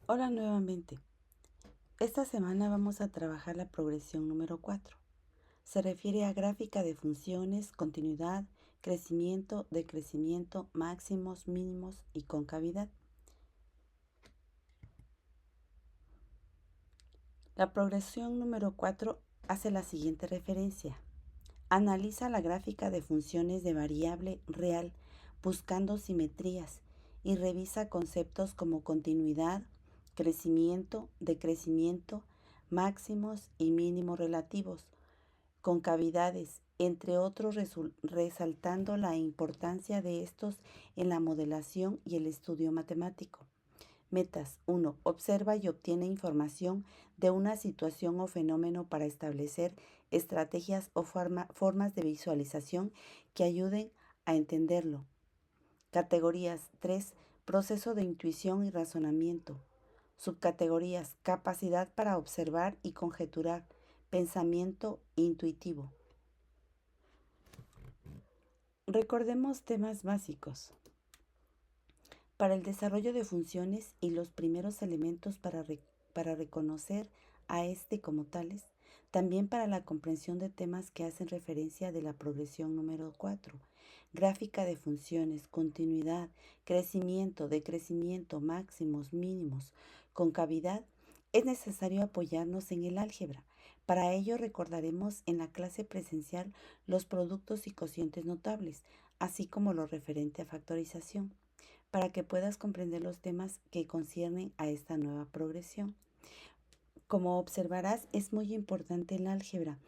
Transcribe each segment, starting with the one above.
Hola nuevamente. Esta semana vamos a trabajar la progresión número 4. Se refiere a gráfica de funciones, continuidad, crecimiento, decrecimiento, máximos, mínimos y concavidad. La progresión número 4 hace la siguiente referencia. Analiza la gráfica de funciones de variable real buscando simetrías y revisa conceptos como continuidad, crecimiento, decrecimiento, máximos y mínimos relativos, concavidades, entre otros, resaltando la importancia de estos en la modelación y el estudio matemático. Metas 1. Observa y obtiene información de una situación o fenómeno para establecer estrategias o formas de visualización que ayuden a entenderlo. Categorías 3. Proceso de intuición y razonamiento. Subcategorías: capacidad para observar y conjeturar, pensamiento intuitivo. Recordemos temas básicos. Para el desarrollo de funciones y los primeros elementos para reconocer a este como tales, también para la comprensión de temas que hacen referencia de la progresión número 4, gráfica de funciones, continuidad, crecimiento, decrecimiento, máximos, mínimos, concavidad, es necesario apoyarnos en el álgebra. Para ello recordaremos en la clase presencial los productos y cocientes notables, así como lo referente a factorización, para que puedas comprender los temas que conciernen a esta nueva progresión. Como observarás, es muy importante el álgebra.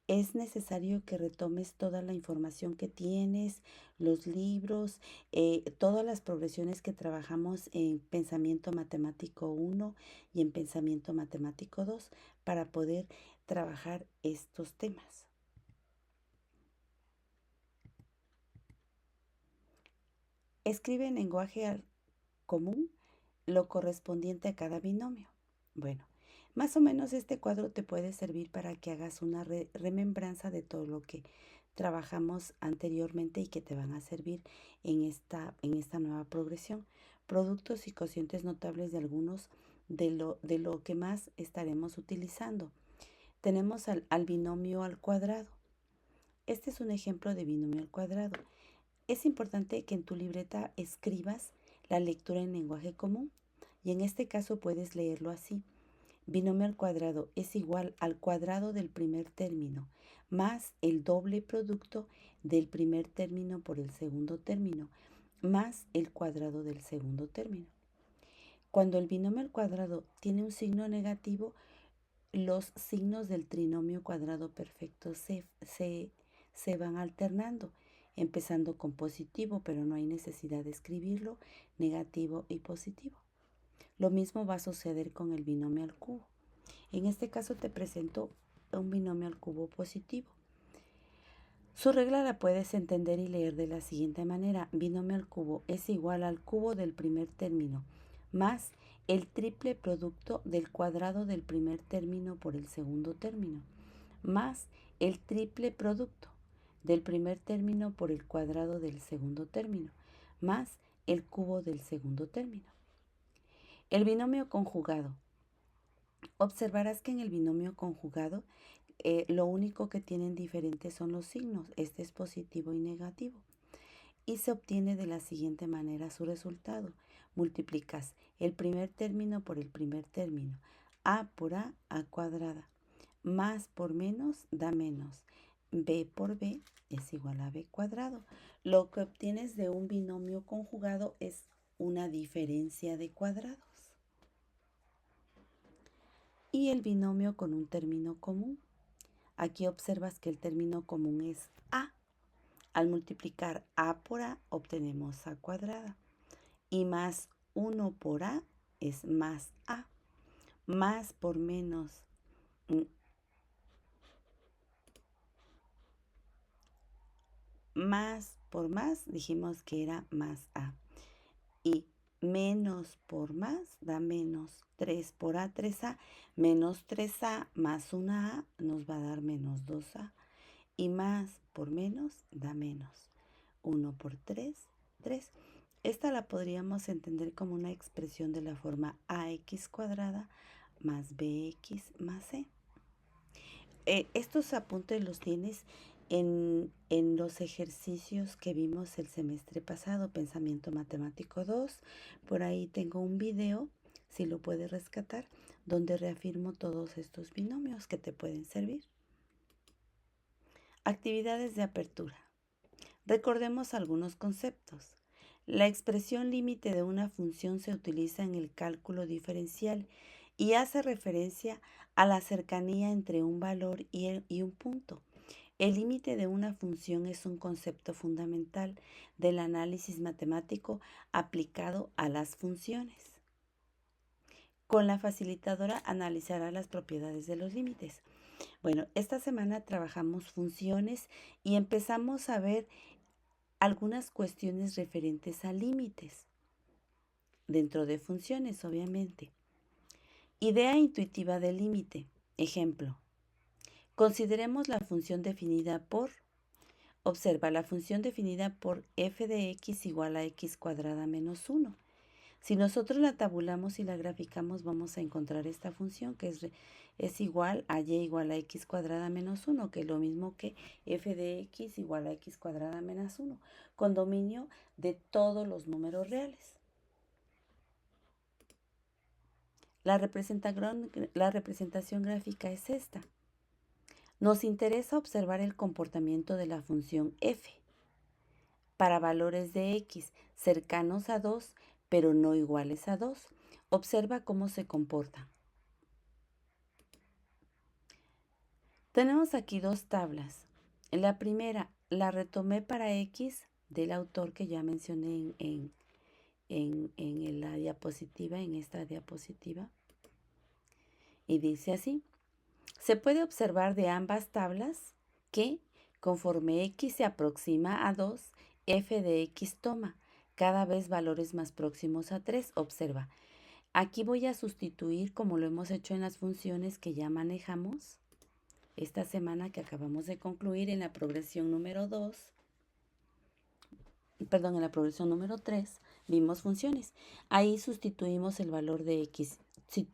Es necesario que retomes toda la información que tienes, los libros, todas las progresiones que trabajamos en Pensamiento Matemático 1 y en Pensamiento Matemático 2 para poder trabajar estos temas. Escribe en lenguaje común lo correspondiente a cada binomio. Bueno, más o menos este cuadro te puede servir para que hagas una remembranza de todo lo que trabajamos anteriormente y que te van a servir en esta nueva progresión. Productos y cocientes notables de algunos de lo que más estaremos utilizando. Tenemos al binomio al cuadrado. Este es un ejemplo de binomio al cuadrado. Es importante que en tu libreta escribas la lectura en lenguaje común y en este caso puedes leerlo así. Binomio al cuadrado es igual al cuadrado del primer término más el doble producto del primer término por el segundo término más el cuadrado del segundo término. Cuando el binomio al cuadrado tiene un signo negativo, los signos del trinomio cuadrado perfecto se van alternando, empezando con positivo, pero no hay necesidad de escribirlo, negativo y positivo. Lo mismo va a suceder con el binomio al cubo. En este caso te presento un binomio al cubo positivo. Su regla la puedes entender y leer de la siguiente manera. Binomio al cubo es igual al cubo del primer término más el triple producto del cuadrado del primer término por el segundo término más el triple producto del primer término por el cuadrado del segundo término más el cubo del segundo término. El binomio conjugado. Observarás que en el binomio conjugado lo único que tienen diferentes son los signos. Este es positivo y negativo. Y se obtiene de la siguiente manera su resultado. Multiplicas el primer término por el primer término. A por A cuadrada. Más por menos da menos. B por B es igual a B cuadrado. Lo que obtienes de un binomio conjugado es una diferencia de cuadrados. Y el binomio con un término común. Aquí observas que el término común es A. Al multiplicar A por A obtenemos A cuadrada. Y más 1 por A es más A. Más por menos, más por más, dijimos que era más A. Y menos por más da menos. 3 por A, 3A. Menos 3A más 1A nos va a dar menos 2A. Y más por menos da menos. 1 por 3, 3. esta la podríamos entender como una expresión de la forma ax cuadrada más bx más c. Estos apuntes los tienes en los ejercicios que vimos el semestre pasado, Pensamiento Matemático 2. Por ahí tengo un video, si lo puedes rescatar, donde reafirmo todos estos binomios que te pueden servir. Actividades de apertura. Recordemos algunos conceptos. La expresión límite de una función se utiliza en el cálculo diferencial y hace referencia a la cercanía entre un valor y un punto. El límite de una función es un concepto fundamental del análisis matemático aplicado a las funciones. Con la facilitadora analizará las propiedades de los límites. Bueno, esta semana trabajamos funciones y empezamos a ver algunas cuestiones referentes a límites dentro de funciones, obviamente. Idea intuitiva del límite. Ejemplo. Consideremos la función definida por, observa, la función definida por f de x igual a x cuadrada menos 1. Si nosotros la tabulamos y la graficamos, vamos a encontrar esta función que es igual a y igual a x cuadrada menos 1, que es lo mismo que f de x igual a x cuadrada menos 1, con dominio de todos los números reales. La representación gráfica es esta. Nos interesa observar el comportamiento de la función f para valores de x cercanos a 2, pero no iguales a 2. Observa cómo se comporta. Tenemos aquí dos tablas. La primera la retomé para x del autor que ya mencioné en la diapositiva, en esta diapositiva. Y dice así. Se puede observar de ambas tablas que, conforme x se aproxima a 2, f de x toma cada vez valores más próximos a 3. Observa, aquí voy a sustituir, como lo hemos hecho en las funciones que ya manejamos esta semana que acabamos de concluir en la progresión número 2, en la progresión número 3, vimos funciones. Ahí sustituimos el valor de x. Si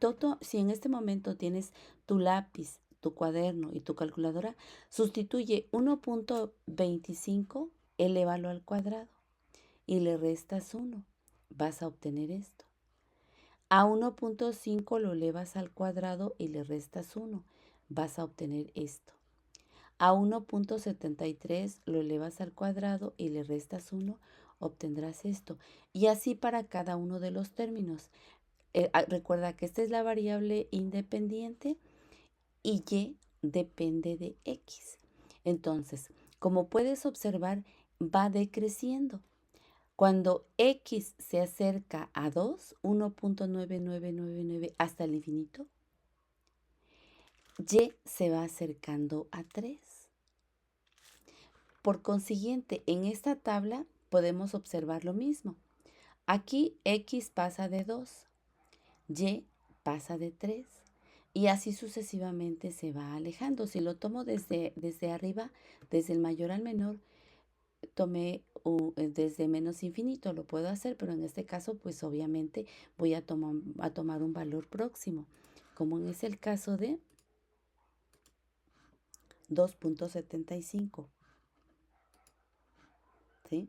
en este momento tienes tu lápiz, tu cuaderno y tu calculadora, sustituye 1.25, elévalo al cuadrado y le restas 1. Vas a obtener esto. A 1.5 lo elevas al cuadrado y le restas 1. Vas a obtener esto. A 1.73 lo elevas al cuadrado y le restas 1, obtendrás esto. Y así para cada uno de los términos. Recuerda que esta es la variable independiente y y depende de x. Entonces, como puedes observar, va decreciendo. Cuando x se acerca a 2, 1.9999 hasta el infinito, y se va acercando a 3. Por consiguiente, en esta tabla podemos observar lo mismo. Aquí x pasa de 2, y pasa de 3, y así sucesivamente se va alejando. Si lo tomo desde arriba, desde el mayor al menor, tomé desde menos infinito, lo puedo hacer, pero en este caso, pues obviamente voy a tomar un valor próximo, como es el caso de 2.75. ¿Sí?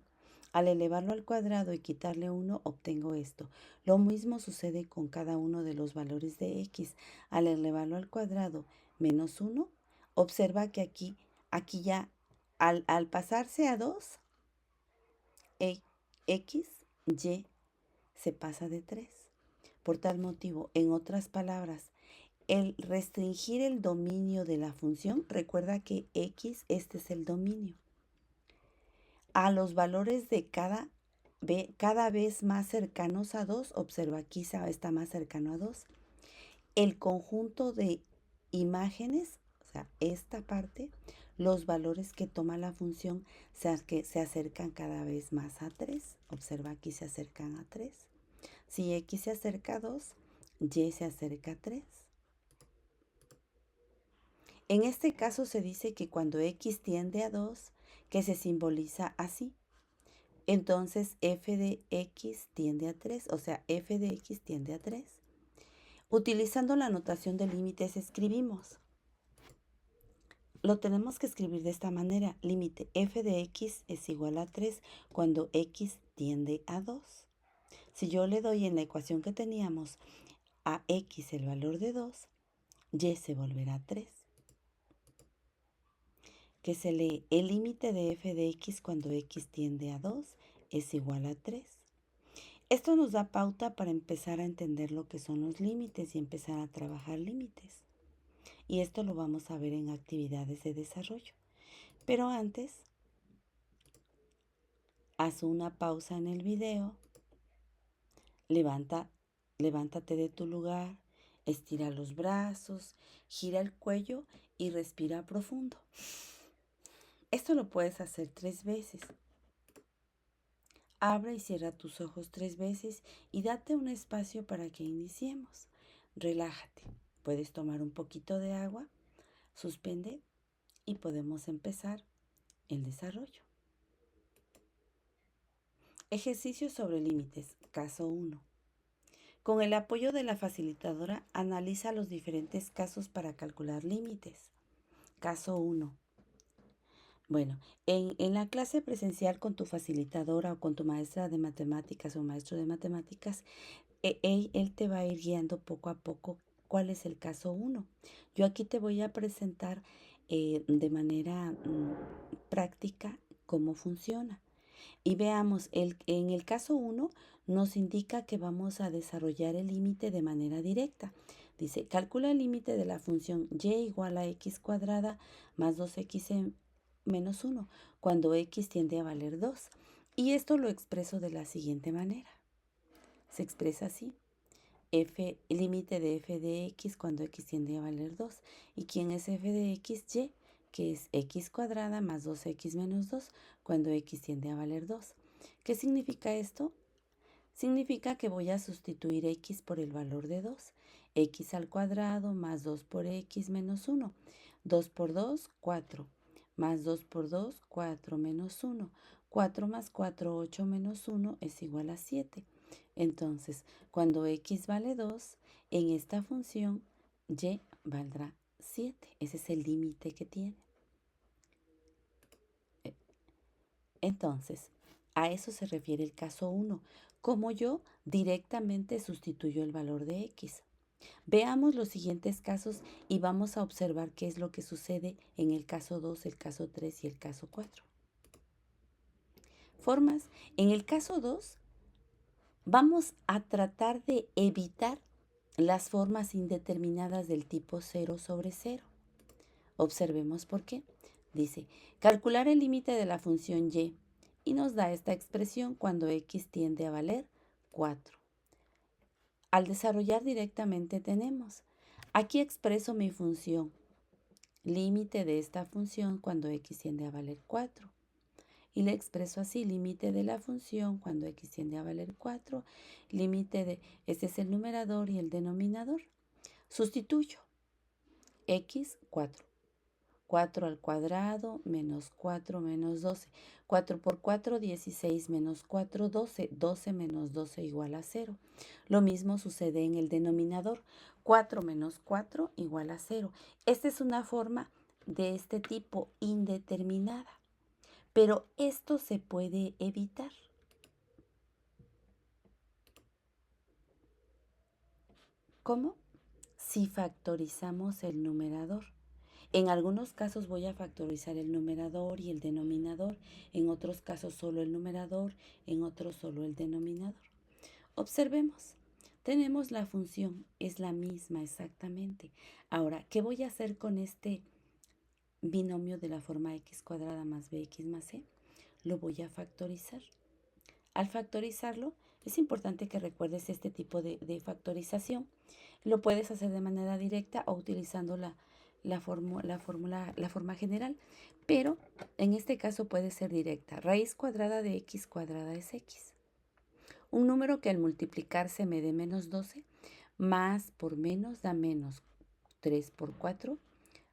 Al elevarlo al cuadrado y quitarle 1, obtengo esto. Lo mismo sucede con cada uno de los valores de x. Al elevarlo al cuadrado menos 1, observa que aquí ya, al pasarse a 2, x, y se pasa de 3. Por tal motivo, en otras palabras, el restringir el dominio de la función, recuerda que x, este es el dominio, a los valores de cada vez más cercanos a 2, observa aquí está más cercano a 2, el conjunto de imágenes, o sea, esta parte, los valores que toma la función se acercan cada vez más a 3, observa aquí se acercan a 3. Si x se acerca a 2, y se acerca a 3. En este caso se dice que cuando x tiende a 2, que se simboliza así. Entonces f de x tiende a 3, o sea, f de x tiende a 3. Utilizando la notación de límites escribimos. Lo tenemos que escribir de esta manera. Límite f de x es igual a 3 cuando x tiende a 2. Si yo le doy en la ecuación que teníamos a x el valor de 2, y se volverá 3. Que se lee el límite de f de x cuando x tiende a 2 es igual a 3. Esto nos da pauta para empezar a entender lo que son los límites y empezar a trabajar límites. Y esto lo vamos a ver en actividades de desarrollo. Pero antes, haz una pausa en el video, levántate de tu lugar, estira los brazos, gira el cuello y respira profundo. Esto lo puedes hacer 3 veces. Abre y cierra tus ojos 3 veces y date un espacio para que iniciemos. Relájate. Puedes tomar un poquito de agua, suspende y podemos empezar el desarrollo. Ejercicio sobre límites. Caso 1. Con el apoyo de la facilitadora, analiza los diferentes casos para calcular límites. Caso 1. Bueno, en la clase presencial con tu facilitadora o con tu maestra de matemáticas o maestro de matemáticas, él te va a ir guiando poco a poco cuál es el caso 1. Yo aquí te voy a presentar de manera práctica cómo funciona. Y veamos, en el caso 1 nos indica que vamos a desarrollar el límite de manera directa. Dice, calcula el límite de la función y igual a x cuadrada más 2x menos 1, cuando x tiende a valer 2. Y esto lo expreso de la siguiente manera. Se expresa así. Límite de f de x cuando x tiende a valer 2. ¿Y quién es f de x? Y, que es x cuadrada más 2x menos 2 cuando x tiende a valer 2. ¿Qué significa esto? Significa que voy a sustituir x por el valor de 2. X al cuadrado más 2 por x menos 1. 2 por 2, 4. Más 2 por 2, 4 menos 1. 4 más 4, 8 menos 1 es igual a 7. Entonces, cuando x vale 2, en esta función y valdrá 7. Ese es el límite que tiene. Entonces, a eso se refiere el caso 1, como yo directamente sustituyo el valor de x. Veamos los siguientes casos y vamos a observar qué es lo que sucede en el caso 2, el caso 3 y el caso 4. Formas. En el caso 2, vamos a tratar de evitar las formas indeterminadas del tipo 0 sobre 0. Observemos por qué. Dice, calcular el límite de la función y nos da esta expresión cuando x tiende a valer 4. Al desarrollar directamente tenemos, aquí expreso mi función, límite de esta función cuando x tiende a valer 4. Y le expreso así, límite de la función cuando x tiende a valer 4, límite de, este es el numerador y el denominador. Sustituyo, x, 4. 4 al cuadrado menos 4 menos 12. 4 por 4, 16 menos 4, 12. 12 menos 12 igual a 0. Lo mismo sucede en el denominador. 4 menos 4 igual a 0. Esta es una forma de este tipo indeterminada. Pero esto se puede evitar. ¿Cómo? Si factorizamos el numerador. En algunos casos voy a factorizar el numerador y el denominador, en otros casos solo el numerador, en otros solo el denominador. Observemos, tenemos la función, es la misma exactamente. Ahora, ¿qué voy a hacer con este binomio de la forma x cuadrada más bx más c? Lo voy a factorizar. Al factorizarlo, es importante que recuerdes este tipo de factorización. Lo puedes hacer de manera directa o utilizando la forma general, pero en este caso puede ser directa. Raíz cuadrada de x cuadrada es x. Un número que al multiplicarse me dé menos 12, más por menos da menos 3 por 4,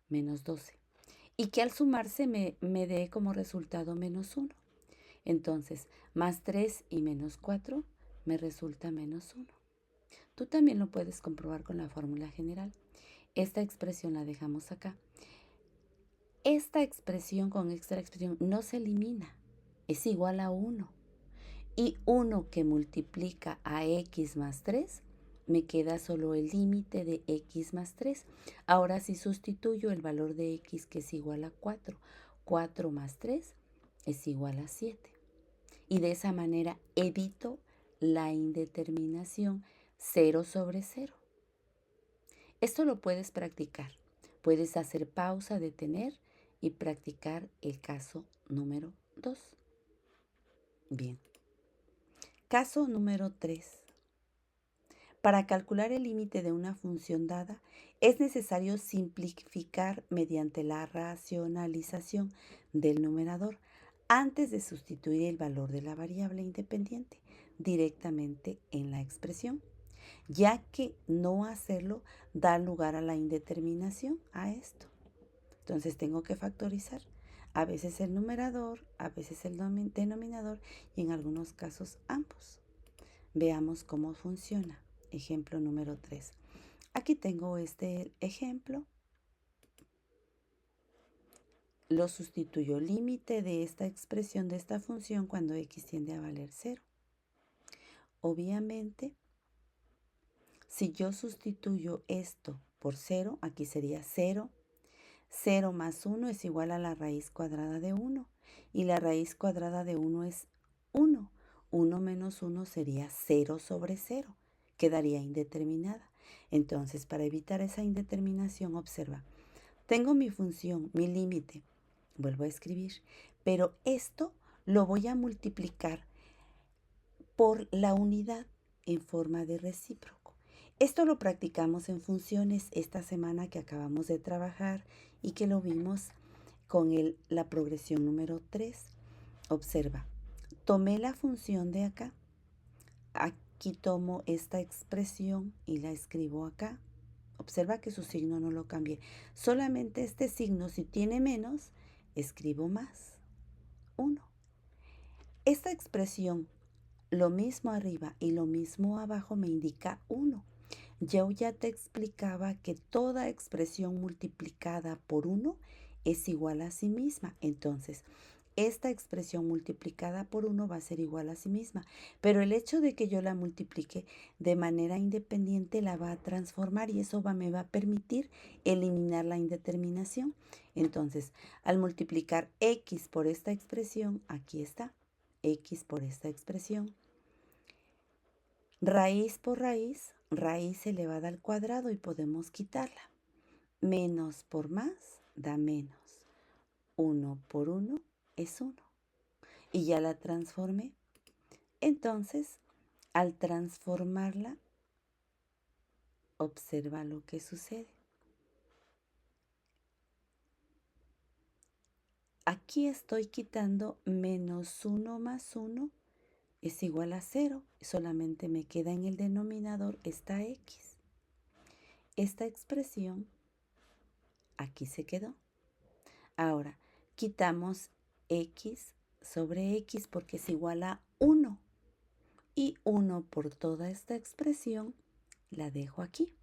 menos 12. Y que al sumarse me dé como resultado menos 1. Entonces, más 3 y menos 4 me resulta menos 1. Tú también lo puedes comprobar con la fórmula general. Esta expresión la dejamos acá. Esta expresión con esta expresión no se elimina. Es igual a 1. Y 1 que multiplica a x más 3, me queda solo el límite de x más 3. Ahora si sustituyo el valor de x, que es igual a 4, 4 más 3 es igual a 7. Y de esa manera evito la indeterminación 0 sobre 0. Esto lo puedes practicar. Puedes hacer pausa, detener y practicar el caso número 2. Bien. Caso número 3. Para calcular el límite de una función dada, es necesario simplificar mediante la racionalización del numerador antes de sustituir el valor de la variable independiente directamente en la expresión, ya que no hacerlo da lugar a la indeterminación, a esto. Entonces tengo que factorizar a veces el numerador, a veces el denominador y en algunos casos ambos. Veamos cómo funciona. Ejemplo número 3. Aquí tengo este ejemplo. Lo sustituyo. Límite de esta expresión, de esta función, cuando x tiende a valer 0. Obviamente, si yo sustituyo esto por 0, aquí sería 0. 0 más 1 es igual a la raíz cuadrada de 1. Y la raíz cuadrada de 1 es 1. 1 menos 1 sería 0 sobre 0. Quedaría indeterminada. Entonces, para evitar esa indeterminación, observa. Tengo mi función, mi límite. Vuelvo a escribir. Pero esto lo voy a multiplicar por la unidad en forma de recíproco. Esto lo practicamos en funciones esta semana que acabamos de trabajar y que lo vimos con la progresión número 3. Observa, tomé la función de acá. Aquí tomo esta expresión y la escribo acá. Observa que su signo no lo cambié. Solamente este signo, si tiene menos, escribo más. 1. Esta expresión, lo mismo arriba y lo mismo abajo, me indica 1. Yo ya te explicaba que toda expresión multiplicada por 1 es igual a sí misma. Entonces, esta expresión multiplicada por 1 va a ser igual a sí misma. Pero el hecho de que yo la multiplique de manera independiente la va a transformar y eso me va a permitir eliminar la indeterminación. Entonces, al multiplicar x por esta expresión, aquí está, x por esta expresión. Raíz por raíz, raíz elevada al cuadrado y podemos quitarla. Menos por más da menos. 1 por 1 es 1. Y ya la transformé. Entonces, al transformarla, observa lo que sucede. Aquí estoy quitando menos 1 más 1 es igual a 0. Solamente me queda en el denominador esta x. Esta expresión aquí se quedó. Ahora, quitamos x sobre x porque es igual a 1. Y 1 por toda esta expresión la dejo aquí.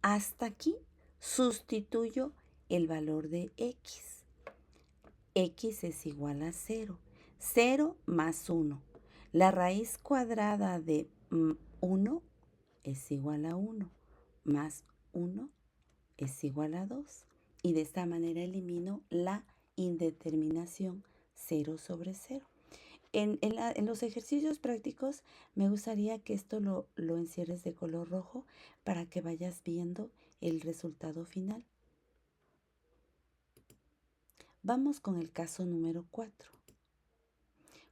Hasta aquí sustituyo el valor de x. X es igual a 0. 0 más 1. La raíz cuadrada de 1 es igual a 1. Más 1 es igual a 2. Y de esta manera elimino la indeterminación 0 sobre 0. En los ejercicios prácticos me gustaría que esto lo encierres de color rojo para que vayas viendo el resultado final. Vamos con el caso número 4.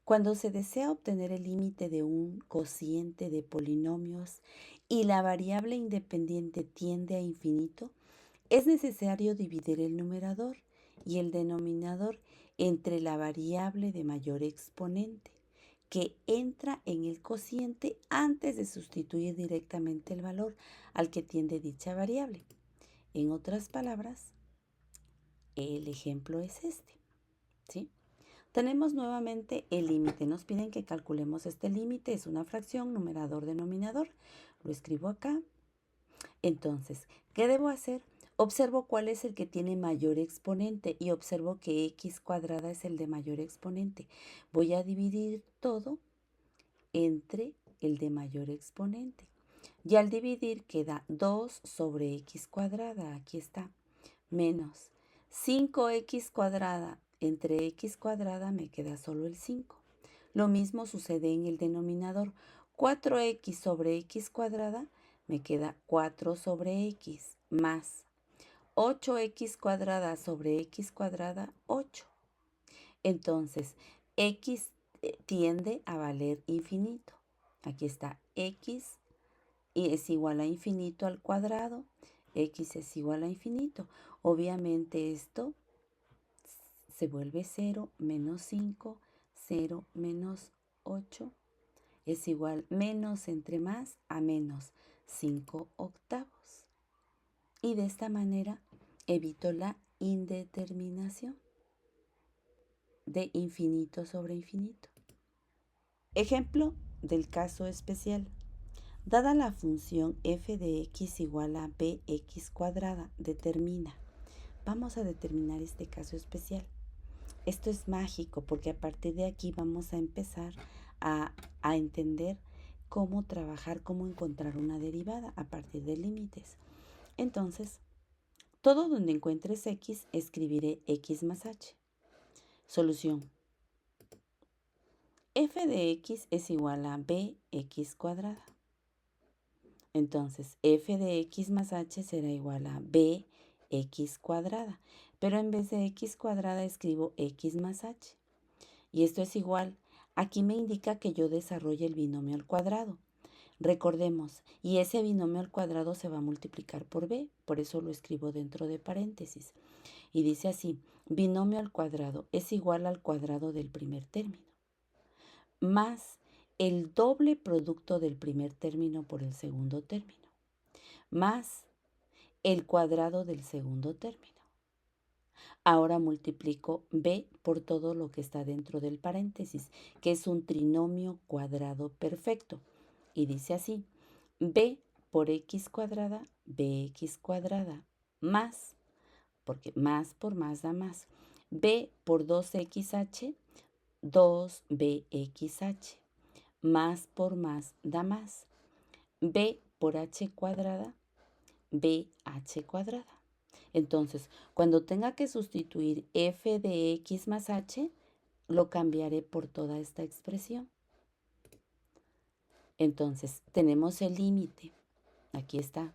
Cuando se desea obtener el límite de un cociente de polinomios y la variable independiente tiende a infinito, es necesario dividir el numerador y el denominador entre la variable de mayor exponente, que entra en el cociente antes de sustituir directamente el valor al que tiende dicha variable. En otras palabras, el ejemplo es este, ¿sí? Tenemos nuevamente el límite. Nos piden que calculemos este límite. Es una fracción, numerador, denominador. Lo escribo acá. Entonces, ¿qué debo hacer? Observo cuál es el que tiene mayor exponente y observo que x cuadrada es el de mayor exponente. Voy a dividir todo entre el de mayor exponente. Y al dividir queda 2 sobre x cuadrada, aquí está, menos 5x cuadrada. Entre x cuadrada me queda solo el 5. Lo mismo sucede en el denominador. 4x sobre x cuadrada me queda 4 sobre x más 8x cuadrada sobre x cuadrada, 8. Entonces, x tiende a valer infinito. Aquí está x y es igual a infinito al cuadrado. X es igual a infinito. Obviamente esto se vuelve 0 menos 5, 0 menos 8 es igual menos entre más a menos 5 octavos. Y de esta manera evito la indeterminación de infinito sobre infinito. Ejemplo del caso especial. Dada la función f de x igual a bx cuadrada, determina. Vamos a determinar este caso especial. Esto es mágico porque a partir de aquí vamos a empezar a entender cómo trabajar, cómo encontrar una derivada a partir de límites. Entonces, todo donde encuentres x, escribiré x más h. Solución. F de x es igual a bx cuadrada. Entonces, f de x más h será igual a bx cuadrada. Pero en vez de x cuadrada escribo x más h. Y esto es igual. Aquí me indica que yo desarrolle el binomio al cuadrado. Recordemos, y ese binomio al cuadrado se va a multiplicar por b. Por eso lo escribo dentro de paréntesis. Y dice así, binomio al cuadrado es igual al cuadrado del primer término, más el doble producto del primer término por el segundo término, más el cuadrado del segundo término. Ahora multiplico b por todo lo que está dentro del paréntesis, que es un trinomio cuadrado perfecto. Y dice así, b por x cuadrada, bx cuadrada, más, porque más por más da más, b por 2xh, 2bxh, más por más da más, b por h cuadrada, bh cuadrada. Entonces, cuando tenga que sustituir f de x más h, lo cambiaré por toda esta expresión. Entonces, tenemos el límite. Aquí está.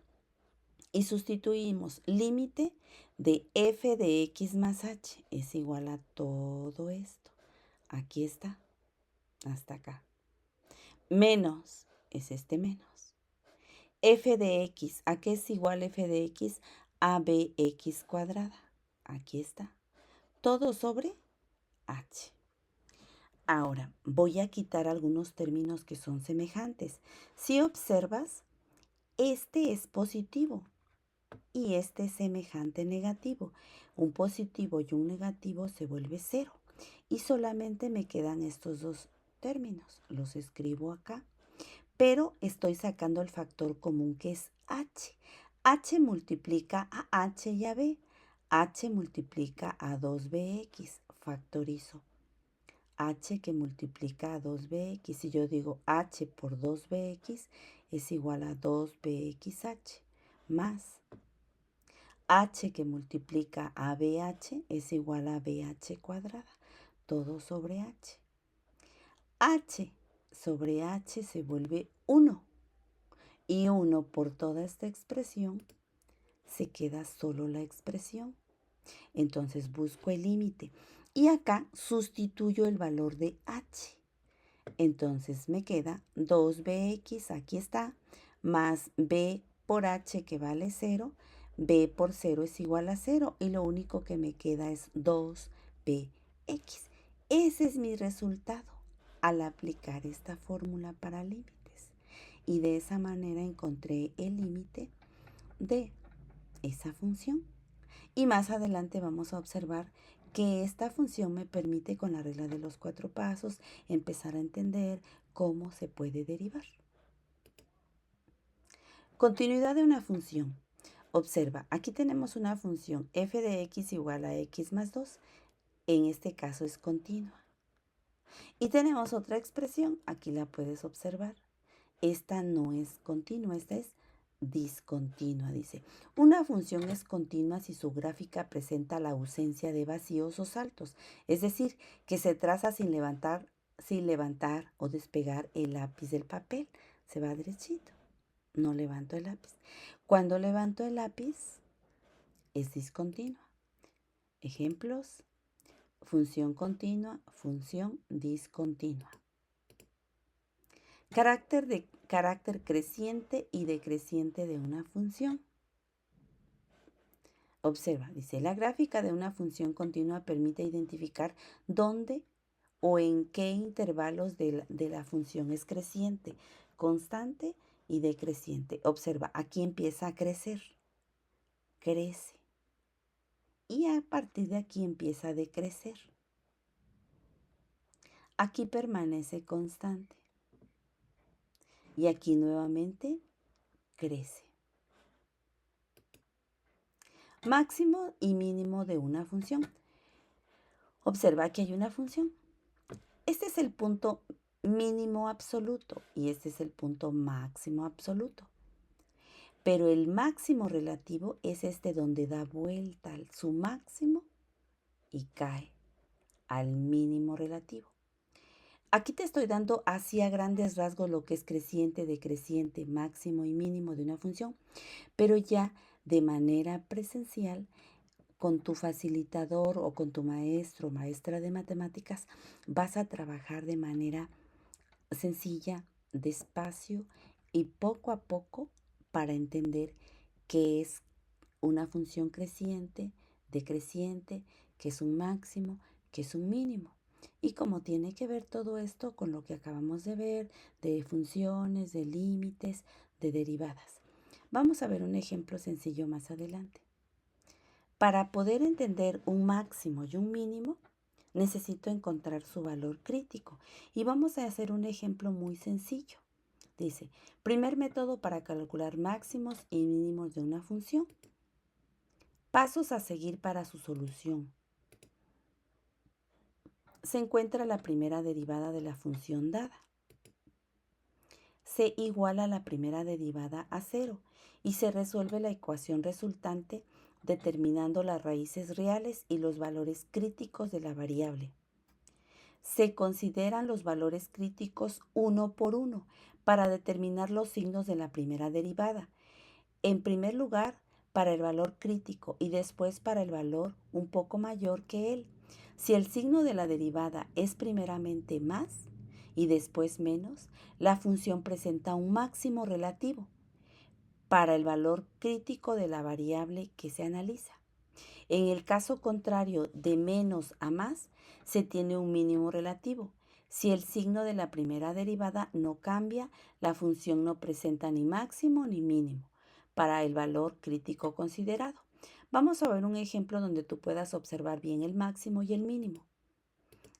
Y sustituimos límite de f de x más h es igual a todo esto. Aquí está. Hasta acá. Menos es este menos. F de x, ¿a qué es igual f de x? A bx cuadrada. Aquí está. Todo sobre h. Ahora, voy a quitar algunos términos que son semejantes. Si observas, este es positivo y este es semejante negativo. Un positivo y un negativo se vuelve 0. Y solamente me quedan estos dos términos. Los escribo acá. Pero estoy sacando el factor común que es h. H multiplica a h y a b. H multiplica a 2bx. Factorizo. H que multiplica a 2bx. Si yo digo h por 2bx es igual a 2bxh más h que multiplica a bh es igual a bh cuadrada. Todo sobre h. H sobre h se vuelve 1. Y 1 por toda esta expresión se queda solo la expresión. Entonces busco el límite. Y acá sustituyo el valor de h. Entonces me queda 2bx, aquí está, más b por h que vale 0. B por 0 es igual a 0 y lo único que me queda es 2bx. Ese es mi resultado al aplicar esta fórmula para límites. Y de esa manera encontré el límite de esa función. Y más adelante vamos a observar que esta función me permite con la regla de los 4 pasos empezar a entender cómo se puede derivar. Continuidad de una función. Observa, aquí tenemos una función f de x igual a x más 2. En este caso es continua. Y tenemos otra expresión, aquí la puedes observar. Esta no es continua, esta es discontinua, dice. Una función es continua si su gráfica presenta la ausencia de vacíos o saltos, es decir, que se traza sin levantar o despegar el lápiz del papel. Se va derechito. No levanto el lápiz. Cuando levanto el lápiz, es discontinua. Ejemplos: función continua, función discontinua. Carácter creciente y decreciente de una función. Observa, dice, la gráfica de una función continua permite identificar dónde o en qué intervalos de la función es creciente, constante y decreciente. Observa, aquí empieza a crecer, crece, y a partir de aquí empieza a decrecer. Aquí permanece constante. Y aquí nuevamente crece. Máximo y mínimo de una función. Observa que hay una función. Este es el punto mínimo absoluto y este es el punto máximo absoluto. Pero el máximo relativo es este donde da vuelta su máximo y cae al mínimo relativo. Aquí te estoy dando así a grandes rasgos lo que es creciente, decreciente, máximo y mínimo de una función, pero ya de manera presencial, con tu facilitador o con tu maestro o maestra de matemáticas, vas a trabajar de manera sencilla, despacio y poco a poco para entender qué es una función creciente, decreciente, qué es un máximo, qué es un mínimo. Y cómo tiene que ver todo esto con lo que acabamos de ver, de funciones, de límites, de derivadas. Vamos a ver un ejemplo sencillo más adelante. Para poder entender un máximo y un mínimo, necesito encontrar su valor crítico. Y vamos a hacer un ejemplo muy sencillo. Dice, primer método para calcular máximos y mínimos de una función. Pasos a seguir para su solución. Se encuentra la primera derivada de la función dada. Se iguala la primera derivada a 0 y se resuelve la ecuación resultante determinando las raíces reales y los valores críticos de la variable. Se consideran los valores críticos uno por uno para determinar los signos de la primera derivada. En primer lugar, para el valor crítico y después para el valor un poco mayor que él. Si el signo de la derivada es primeramente más y después menos, la función presenta un máximo relativo para el valor crítico de la variable que se analiza. En el caso contrario, de menos a más, se tiene un mínimo relativo. Si el signo de la primera derivada no cambia, la función no presenta ni máximo ni mínimo para el valor crítico considerado. Vamos a ver un ejemplo donde tú puedas observar bien el máximo y el mínimo.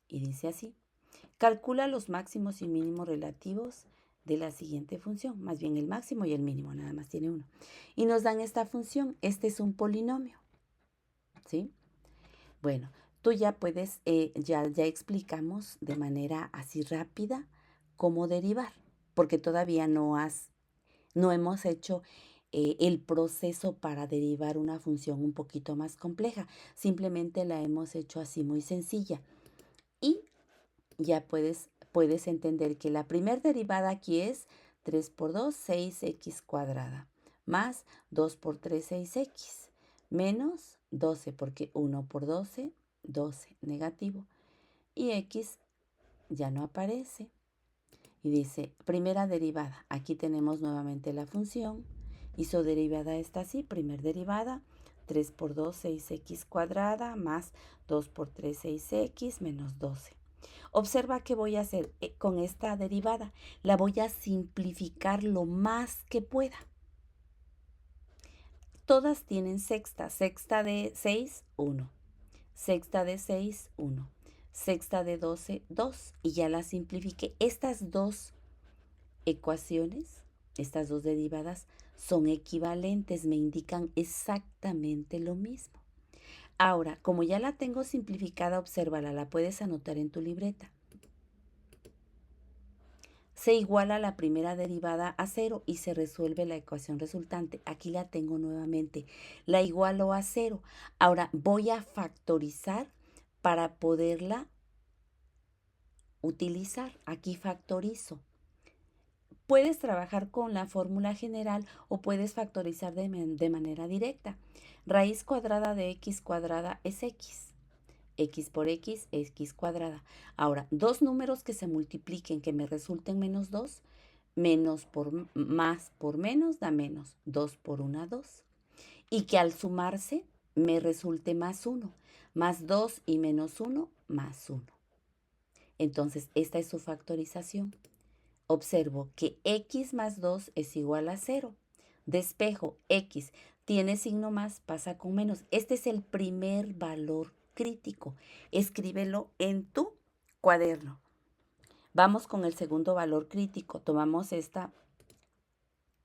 Y dice así, calcula los máximos y mínimos relativos de la siguiente función, más bien el máximo y el mínimo, nada más tiene uno. Y nos dan esta función, este es un polinomio, ¿sí? Bueno, tú ya puedes, ya explicamos de manera así rápida cómo derivar, porque todavía no hemos hecho el proceso para derivar una función un poquito más compleja. Simplemente la hemos hecho así muy sencilla. Y ya puedes entender que la primera derivada aquí es 3 por 2, 6x cuadrada, más 2 por 3, 6x, menos 12, porque 1 por 12, 12, negativo. Y x ya no aparece. Y dice, primera derivada. Aquí tenemos nuevamente la función. Y su derivada está así, primera derivada, 3 por 2, 6x cuadrada, más 2 por 3, 6x, menos 12. Observa qué voy a hacer con esta derivada. La voy a simplificar lo más que pueda. Todas tienen sexta. Sexta de 6, 1. Sexta de 6, 1. Sexta de 12, 2. Y ya la simplifiqué. Estas dos ecuaciones, estas dos derivadas, son equivalentes, me indican exactamente lo mismo. Ahora, como ya la tengo simplificada, obsérvala, la puedes anotar en tu libreta. Se iguala la primera derivada a 0 y se resuelve la ecuación resultante. Aquí la tengo nuevamente. La igualo a 0. Ahora voy a factorizar para poderla utilizar. Aquí factorizo. Puedes trabajar con la fórmula general o puedes factorizar de manera directa. Raíz cuadrada de x cuadrada es x. X por x, x cuadrada. Ahora, dos números que se multipliquen que me resulten menos 2, menos por más por menos da menos. 2 por 1, 2. Y que al sumarse me resulte más 1. Más 2 y menos 1, más 1. Entonces, esta es su factorización. Observo que x más 2 es igual a 0. Despejo x. Tiene signo más, pasa con menos. Este es el primer valor crítico. Escríbelo en tu cuaderno. Vamos con el segundo valor crítico. Tomamos esta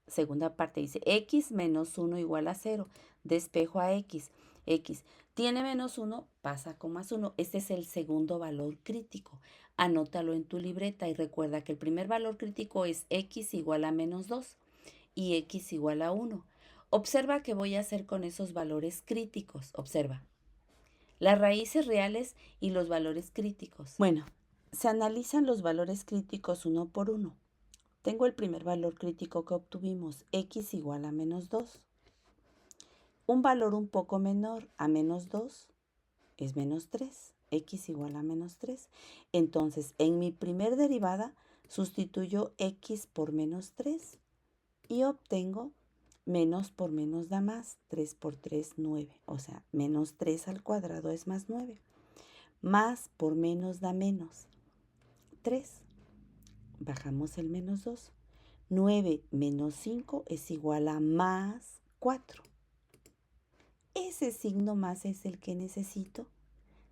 segunda parte. Dice x menos 1 igual a 0. Despejo a x. X tiene menos 1, pasa con más 1. Este es el segundo valor crítico. Anótalo en tu libreta y recuerda que el primer valor crítico es x igual a menos 2 y x igual a 1. Observa qué voy a hacer con esos valores críticos. Observa. Las raíces reales y los valores críticos. Bueno, se analizan los valores críticos uno por uno. Tengo el primer valor crítico que obtuvimos, x igual a menos 2. Un valor un poco menor a menos 2 es menos 3. X igual a menos 3. Entonces, en mi primer derivada, sustituyo x por menos 3 y obtengo menos por menos da más. 3 por 3, 9. O sea, menos 3 al cuadrado es más 9. Más por menos da menos. 3. Bajamos el menos 2. 9 menos 5 es igual a más 4. Ese signo más es el que necesito.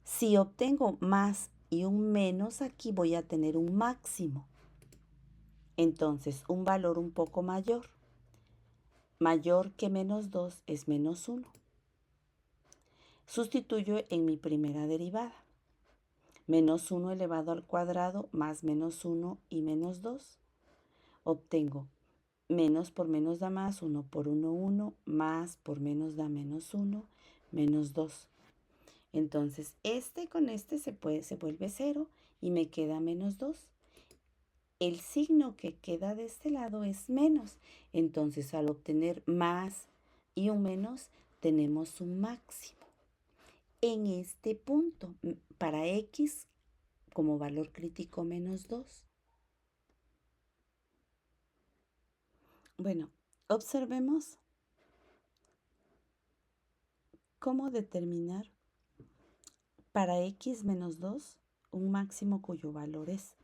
Si obtengo más y un menos, aquí voy a tener un máximo. Entonces, un valor un poco mayor. Mayor que menos 2 es menos 1. Sustituyo en mi primera derivada. Menos 1 elevado al cuadrado más menos 1 y menos 2. Obtengo menos por menos da más, 1 por 1, 1, más por menos da menos 1, menos 2. Entonces, con este se vuelve 0 y me queda menos 2. El signo que queda de este lado es menos. Entonces, al obtener más y un menos, tenemos un máximo. En este punto, para x como valor crítico menos 2. Bueno, observemos cómo determinar para x menos 2 un máximo cuyo valor es.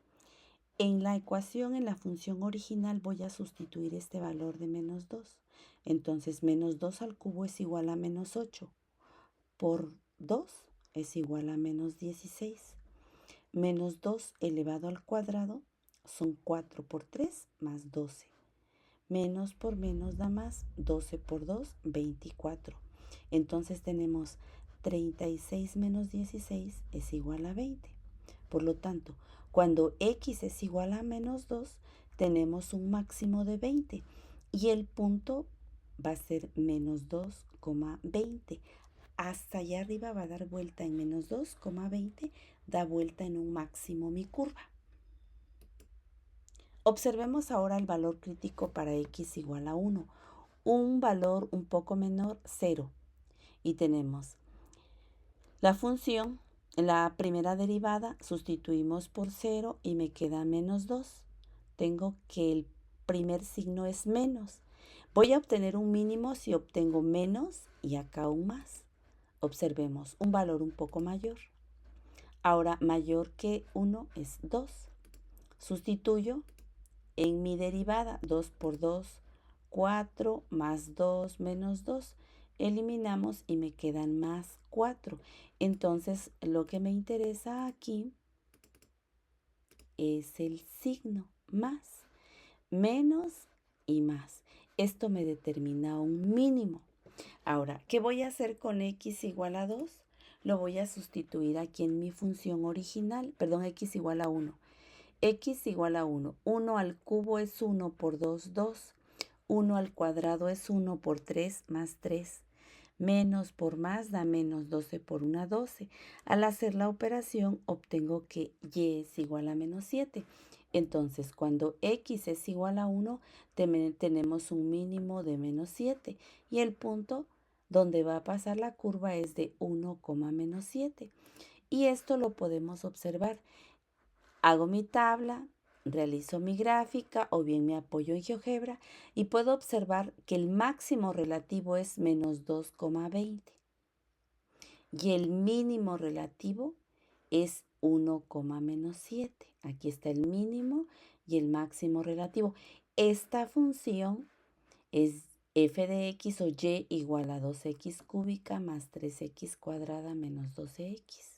En la ecuación, en la función original, voy a sustituir este valor de menos 2. Entonces, menos 2 al cubo es igual a menos 8. Por 2 es igual a menos 16. Menos 2 elevado al cuadrado son 4 por 3 más 12. Menos por menos da más. 12 por 2, 24. Entonces tenemos 36 menos 16 es igual a 20. Por lo tanto, cuando x es igual a menos 2, tenemos un máximo de 20. Y el punto va a ser menos 2,20. Hasta allá arriba va a dar vuelta en menos 2,20. Da vuelta en un máximo mi curva. Observemos ahora el valor crítico para x igual a 1. Un valor un poco menor, 0. Y tenemos la función, la primera derivada, sustituimos por 0 y me queda menos 2. Tengo que el primer signo es menos. Voy a obtener un mínimo si obtengo menos y acá un más. Observemos un valor un poco mayor. Ahora mayor que 1 es 2. Sustituyo en mi derivada. 2 por 2, 4 más 2 menos 2. Eliminamos y me quedan más 4. Entonces, lo que me interesa aquí es el signo más, menos y más. Esto me determina un mínimo. Ahora, ¿qué voy a hacer con x igual a 2? Lo voy a sustituir aquí en mi función original, perdón, x igual a 1. X igual a 1. 1 al cubo es 1 por 2, 2. 1 al cuadrado es 1 por 3 más 3. Menos por más da menos 12 por 1, 12. Al hacer la operación obtengo que y es igual a menos 7. Entonces, cuando x es igual a 1, tenemos un mínimo de menos 7. Y el punto donde va a pasar la curva es de 1, menos 7. Y esto lo podemos observar. Hago mi tabla, realizo mi gráfica o bien me apoyo en GeoGebra y puedo observar que el máximo relativo es menos 2,20 y el mínimo relativo es 1, menos 7. Aquí está el mínimo y el máximo relativo. Esta función es f de x o y igual a 2x cúbica más 3x cuadrada menos 12x.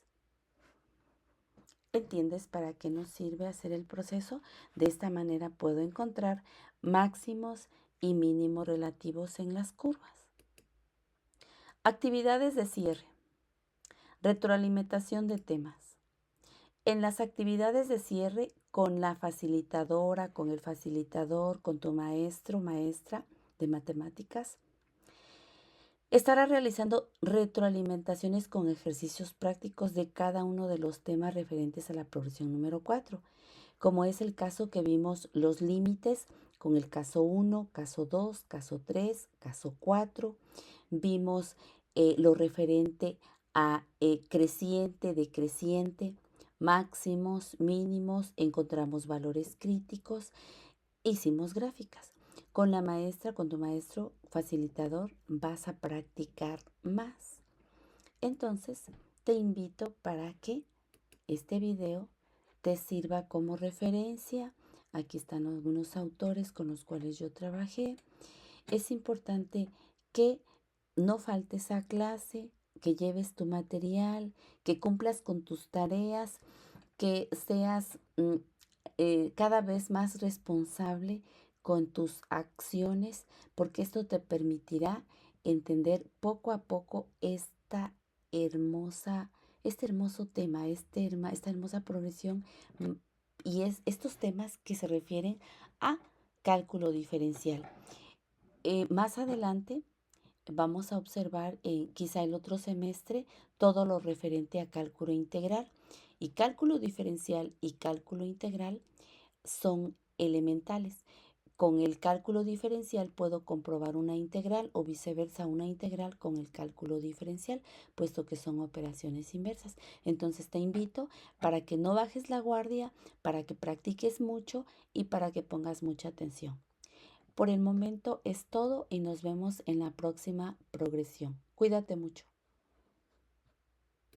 ¿Entiendes para qué nos sirve hacer el proceso? De esta manera puedo encontrar máximos y mínimos relativos en las curvas. Actividades de cierre. Retroalimentación de temas. En las actividades de cierre, con la facilitadora, con el facilitador, con tu maestro, maestra de matemáticas, estará realizando retroalimentaciones con ejercicios prácticos de cada uno de los temas referentes a la progresión número 4. Como es el caso que vimos los límites con el caso 1, caso 2, caso 3, caso 4. Vimos lo referente a creciente, decreciente, máximos, mínimos, encontramos valores críticos, hicimos gráficas. Con la maestra, con tu maestro facilitador, vas a practicar más. Entonces, te invito para que este video te sirva como referencia. Aquí están algunos autores con los cuales yo trabajé. Es importante que no faltes a clase, que lleves tu material, que cumplas con tus tareas, que seas cada vez más responsable con tus acciones, porque esto te permitirá entender poco a poco hermosa, este hermoso tema, esta hermosa progresión y estos temas que se refieren a cálculo diferencial. Más adelante vamos a observar quizá el otro semestre todo lo referente a cálculo integral. Y cálculo diferencial y cálculo integral son elementales. Con el cálculo diferencial puedo comprobar una integral o viceversa una integral con el cálculo diferencial, puesto que son operaciones inversas. Entonces te invito para que no bajes la guardia, para que practiques mucho y para que pongas mucha atención. Por el momento es todo y nos vemos en la próxima progresión. Cuídate mucho.